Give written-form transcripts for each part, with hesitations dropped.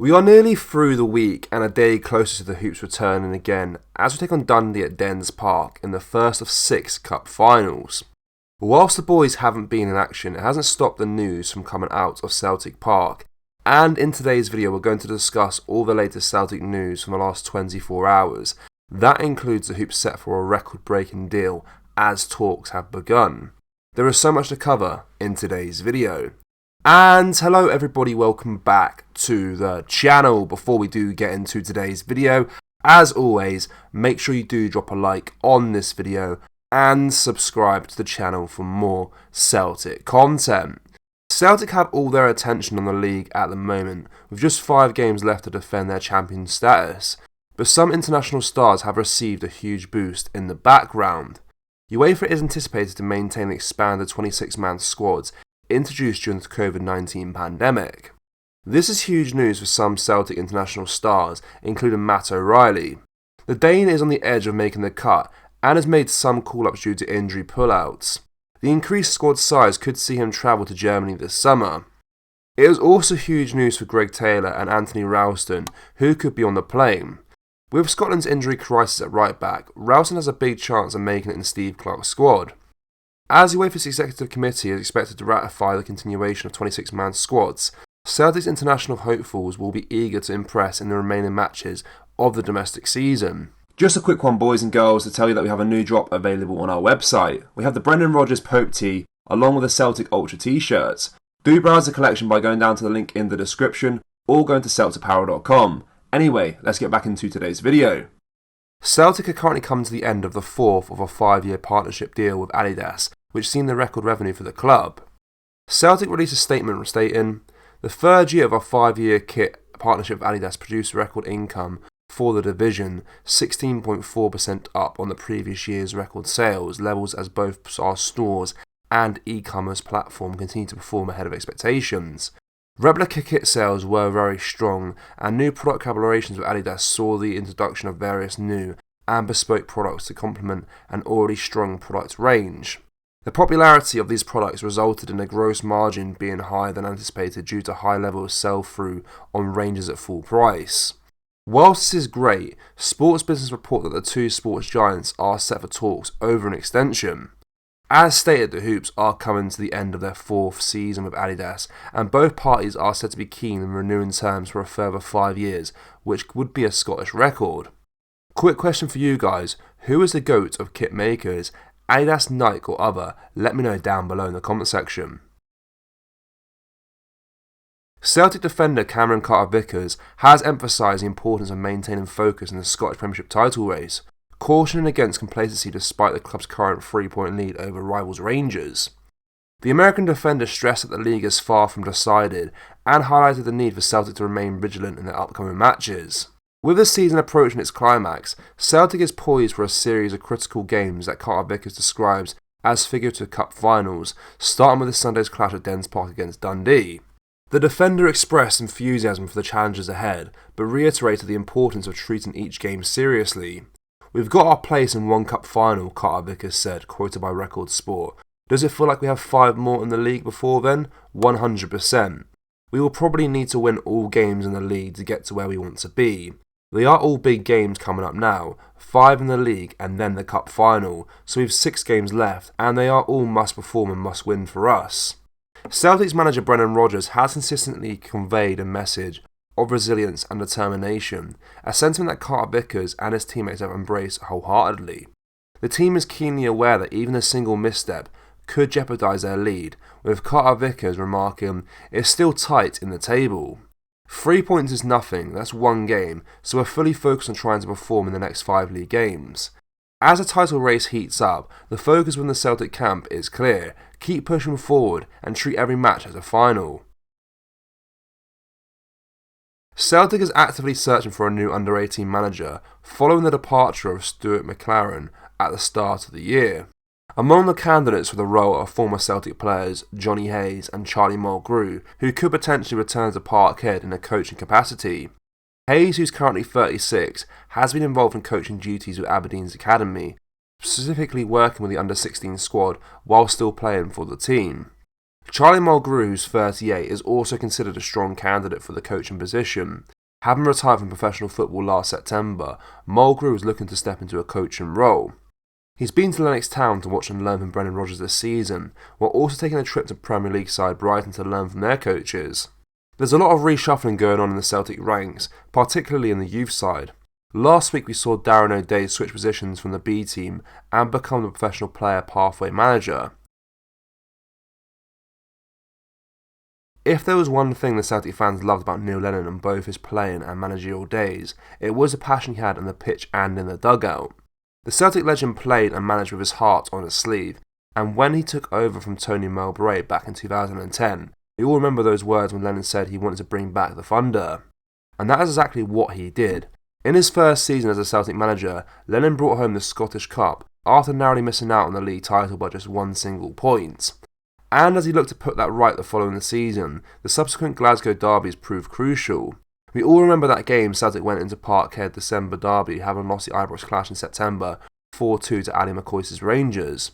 We are nearly through the week and a day closer to the Hoops returning again as we take on Dundee at Dens Park in the first of 6 cup finals. Whilst the boys haven't been in action, it hasn't stopped the news from coming out of Celtic Park, and in today's video we're going to discuss all the latest Celtic news from the last 24 hours. That includes the Hoops set for a record-breaking deal as talks have begun. There is so much to cover in today's video. And hello everybody, welcome back to the channel. Before we do get into today's video, as always, make sure you do drop a like on this video and subscribe to the channel for more Celtic content. Celtic have all their attention on the league at the moment, with just 5 games left to defend their champion status, but some international stars have received a huge boost in the background. UEFA is anticipated to maintain the expanded 26-man squads introduced during the COVID-19 pandemic. This is huge news for some Celtic international stars, including Matt O'Reilly. The Dane is on the edge of making the cut and has made some call-ups due to injury pullouts. The increased squad size could see him travel to Germany this summer. It is also huge news for Greg Taylor and Anthony Ralston, who could be on the plane. With Scotland's injury crisis at right back, Ralston has a big chance of making it in Steve Clarke's squad. As the UEFA's Executive Committee is expected to ratify the continuation of 26-man squads, Celtic's international hopefuls will be eager to impress in the remaining matches of the domestic season. Just a quick one, boys and girls, to tell you that we have a new drop available on our website. We have the Brendan Rodgers Pope tee along with the Celtic Ultra t-shirts. Do browse the collection by going down to the link in the description or going to celticapparel.com. Anyway, let's get back into today's video. Celtic are currently coming to the end of the 4th of a 5-year partnership deal with Adidas, which seen the record revenue for the club. Celtic released a statement stating, "The third year of our 5-year kit partnership with Adidas produced record income for the division, 16.4% up on the previous year's record sales levels as both our stores and e-commerce platform continue to perform ahead of expectations. Replica kit sales were very strong, and new product collaborations with Adidas saw the introduction of various new and bespoke products to complement an already strong product range. The popularity of these products resulted in a gross margin being higher than anticipated due to high level of sell-through on ranges at full price. Whilst this is great, sports business report that the two sports giants are set for talks over an extension. As stated, the Hoops are coming to the end of their 4th season with Adidas, and both parties are said to be keen in renewing terms for a further 5 years, which would be a Scottish record. Quick question for you guys, who is the GOAT of kit makers? Adidas, Nike or other? Let me know down below in the comment section. Celtic defender Cameron Carter-Vickers has emphasised the importance of maintaining focus in the Scottish Premiership title race, cautioning against complacency despite the club's current 3-point lead over rivals Rangers. The American defender stressed that the league is far from decided and highlighted the need for Celtic to remain vigilant in their upcoming matches. With the season approaching its climax, Celtic is poised for a series of critical games that Carter-Vickers describes as figurative cup finals, starting with this Sunday's clash at Dens Park against Dundee. The defender expressed enthusiasm for the challenges ahead, but reiterated the importance of treating each game seriously. "We've got our place in one cup final," Carter-Vickers said, quoted by Record Sport. "Does it feel like we have 5 more in the league before then? 100%. We will probably need to win all games in the league to get to where we want to be. They are all big games coming up now, 5 in the league and then the cup final, so we have 6 games left and they are all must perform and must win for us." Celtic's manager Brendan Rodgers has consistently conveyed a message of resilience and determination, a sentiment that Carter-Vickers and his teammates have embraced wholeheartedly. The team is keenly aware that even a single misstep could jeopardise their lead, with Carter-Vickers remarking, "It's still tight in the table. 3 points is nothing, that's 1 game, so we're fully focused on trying to perform in the next 5 league games." As the title race heats up, the focus within the Celtic camp is clear: keep pushing forward and treat every match as a final. Celtic is actively searching for a new under-18 manager following the departure of Stuart McLaren at the start of the year. Among the candidates for the role are former Celtic players Johnny Hayes and Charlie Mulgrew, who could potentially return to Parkhead in a coaching capacity. Hayes, who's currently 36, has been involved in coaching duties with Aberdeen's academy, specifically working with the under-16 squad while still playing for the team. Charlie Mulgrew, who's 38, is also considered a strong candidate for the coaching position. Having retired from professional football last September, Mulgrew is looking to step into a coaching role. He's been to Lennox Town to watch and learn from Brendan Rodgers this season, while also taking a trip to Premier League side Brighton to learn from their coaches. There's a lot of reshuffling going on in the Celtic ranks, particularly in the youth side. Last week we saw Darren O'Day switch positions from the B team and become the professional player pathway manager. If there was one thing the Celtic fans loved about Neil Lennon on both his playing and managerial days, it was the passion he had on the pitch and in the dugout. The Celtic legend played and managed with his heart on his sleeve, and when he took over from Tony Mulgrew back in 2010, we all remember those words when Lennon said he wanted to bring back the Thunder. And that is exactly what he did. In his first season as a Celtic manager, Lennon brought home the Scottish Cup after narrowly missing out on the league title by just one single point. And as he looked to put that right the following season, the subsequent Glasgow derbies proved crucial. We all remember that game Celtic went into Parkhead December derby, having lost the Ibrox clash in September 4-2 to Ali McCoist's Rangers.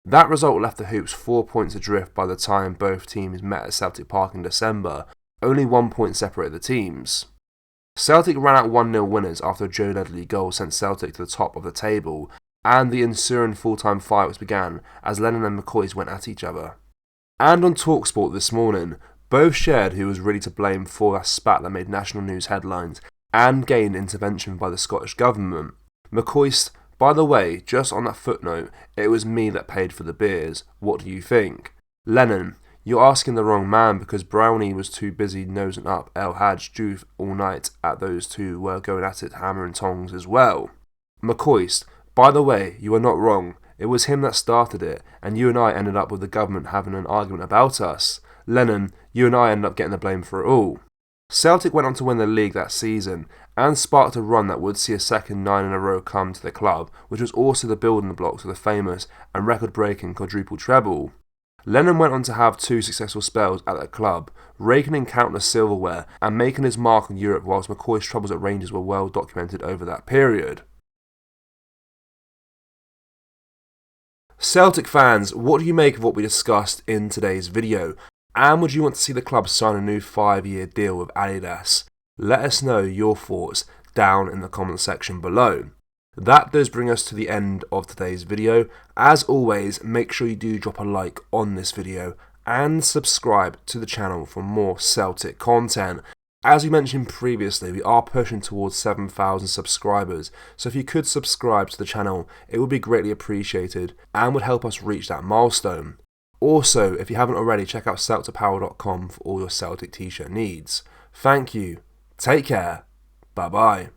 That result left the Hoops 4 points adrift by the time both teams met at Celtic Park in December. Only 1 point separated the teams. Celtic ran out 1-0 winners after a Joe Ledley goal sent Celtic to the top of the table, and the ensuing full-time fight began as Lennon and McCoist went at each other. And on TalkSport this morning, both shared who was really to blame for that spat that made national news headlines and gained intervention by the Scottish Government. McCoist, by the way, just on that footnote, it was me that paid for the beers. What do you think? Lennon, you're asking the wrong man because Brownie was too busy nosing up El Hadj Diouf all night at those two were going at it hammer and tongs as well. McCoist, by the way, you are not wrong. It was him that started it, and you and I ended up with the government having an argument about us. Lennon, you and I ended up getting the blame for it all. Celtic went on to win the league that season, and sparked a run that would see a second 9 in a row come to the club, which was also the building blocks of the famous and record-breaking quadruple treble. Lennon went on to have 2 successful spells at the club, raking in countless silverware and making his mark in Europe, whilst McCoist's troubles at Rangers were well documented over that period. Celtic fans, what do you make of what we discussed in today's video? And would you want to see the club sign a new 5-year deal with Adidas? Let us know your thoughts down in the comment section below. That does bring us to the end of today's video. As always, make sure you do drop a like on this video and subscribe to the channel for more Celtic content. As we mentioned previously, we are pushing towards 7,000 subscribers, so if you could subscribe to the channel, it would be greatly appreciated and would help us reach that milestone. Also, if you haven't already, check out CelticPower.com for all your Celtic t-shirt needs. Thank you, take care, bye bye.